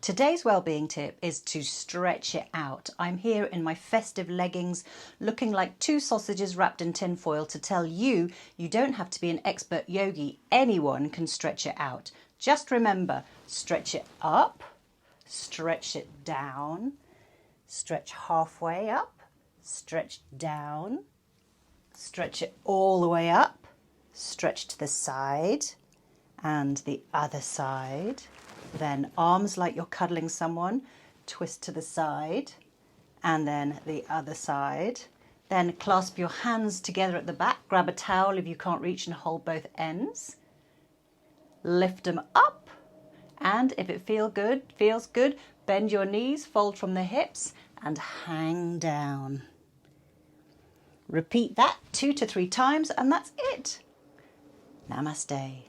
Today's wellbeing tip is to stretch it out. I'm here in my festive leggings, looking like two sausages wrapped in tin foil to tell you you don't have to be an expert yogi. Anyone can stretch it out. Just remember, stretch it up, stretch it down, stretch halfway up, stretch down, stretch it all the way up, stretch to the side and the other side. Then arms like you're cuddling someone, twist to the side and then the other side. Then clasp your hands together at the back, grab a towel if you can't reach and hold both ends. Lift them up and if it feels good, bend your knees, fold from the hips and hang down. Repeat that 2 to 3 times and that's it. Namaste.